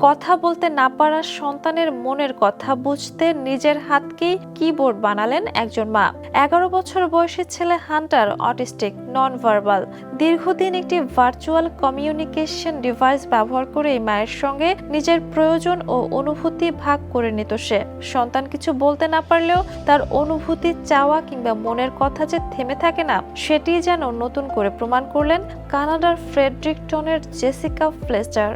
কথা বলতে না পারা সন্তানের মনের কথা বুঝতে নিজের হাতকেই কিবোর্ড বানালেন একজন মা। 11 বছর বয়সী ছেলে হান্টার অটিস্টিক, নন ভার্বাল। দীর্ঘদিন একটি ভার্চুয়াল কমিউনিকেশন ডিভাইস ব্যবহার করে মায়ের সঙ্গে নিজের প্রয়োজন ও অনুভূতি ভাগ করে নিত সে। সন্তান কিছু বলতে না পারলেও তার অনুভূতি, চাওয়া কিংবা মনের কথা যে থেমে থাকে না, সেটি যেন নতুন করে প্রমাণ করলেন কানাডার ফ্রেডরিকটনের জেসিকা ফ্লেচার।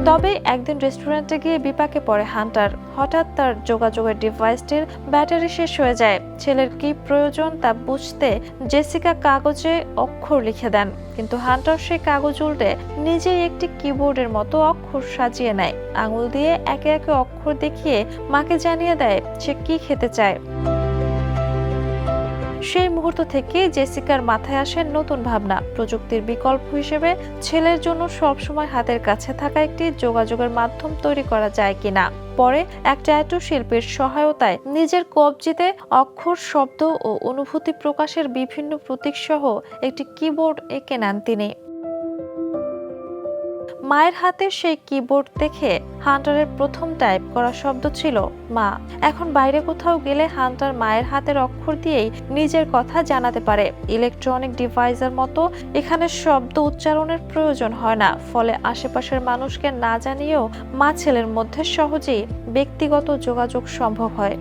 তবে একদিন রেস্টুরেন্টে গিয়ে বিপাকে পড়ে হান্টার। হঠাৎ তার যোগাযোগের ডিভাইসটির ব্যাটারি শেষ হয়ে যায়। ছেলের কি প্রয়োজন তা বুঝতে জেসিকা কাগজে অক্ষর লিখে দেন, কিন্তু হান্টার সেই কাগজ উল্টে নিজেই একটি কিবোর্ডের মতো অক্ষর সাজিয়ে নেয়। আঙুল দিয়ে একে একে অক্ষর দেখিয়ে মাকে জানিয়ে দেয় সে কি খেতে চায়। সেই মুহূর্ত থেকে জেসিকার মাথায় আসে নতুন ভাবনা। প্রযুক্তির বিকল্প হিসেবে ছেলের জন্য সবসময় হাতের কাছে থাকা একটি যোগাযোগের মাধ্যম তৈরি করা যায় কিনা। পরে এক ট্যাটু শিল্পীর সহায়তায় নিজের কবজিতে অক্ষর, শব্দ ও অনুভূতি প্রকাশের বিভিন্ন প্রতীক সহ একটি কিবোর্ড এঁকে নেন তিনি। মায়ের হাতে সেই কিবোর্ড দেখে হান্টারের প্রথম টাইপ করা শব্দ ছিল মা। এখন বাইরে কোথাও গেলে হান্টার মায়ের হাতের অক্ষর দিয়েই নিজের কথা জানাতে পারে। ইলেকট্রনিক ডিভাইসের মতো এখানে শব্দ উচ্চারণের প্রয়োজন হয় না, ফলে আশেপাশের মানুষকে না জানিয়েও মা ছেলের মধ্যে সহজেই ব্যক্তিগত যোগাযোগ সম্ভব হয়।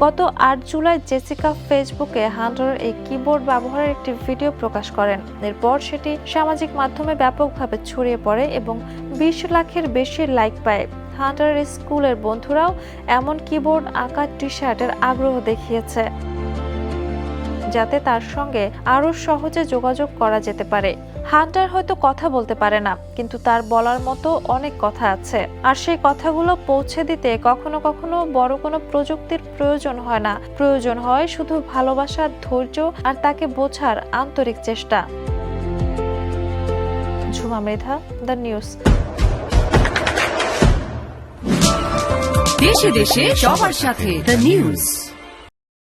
গত 8 জুলাই জেসিকা ফেসবুকে হান্টারের এই কিবোর্ড ব্যবহারের একটি ভিডিও প্রকাশ করেন। এরপর সেটি সামাজিক মাধ্যমে ব্যাপকভাবে ছড়িয়ে পড়ে এবং 20 লাখের বেশি লাইক পায়। হান্টারের স্কুলের বন্ধুরাও এমন কিবোর্ড আঁকা টি-শার্টের আগ্রহ দেখিয়েছে, যাতে তার সঙ্গে আরো সহজে যোগাযোগ করা যেতে পারে। হান্টার হয়তো কথা বলতে পারে না, কিন্তু তার বলার মতো অনেক কথা আছে, আর সেই কথাগুলো পৌঁছে দিতে কখনো কখনো বড় কোনো প্রযুক্তির প্রয়োজন হয় না। প্রয়োজন হয় শুধু ভালোবাসা, ধৈর্য আর তাকে বোঝার আন্তরিক চেষ্টা। Jhuma Mridha, the news. দেশে দেশে সবার সাথে, দ্য নিউজ।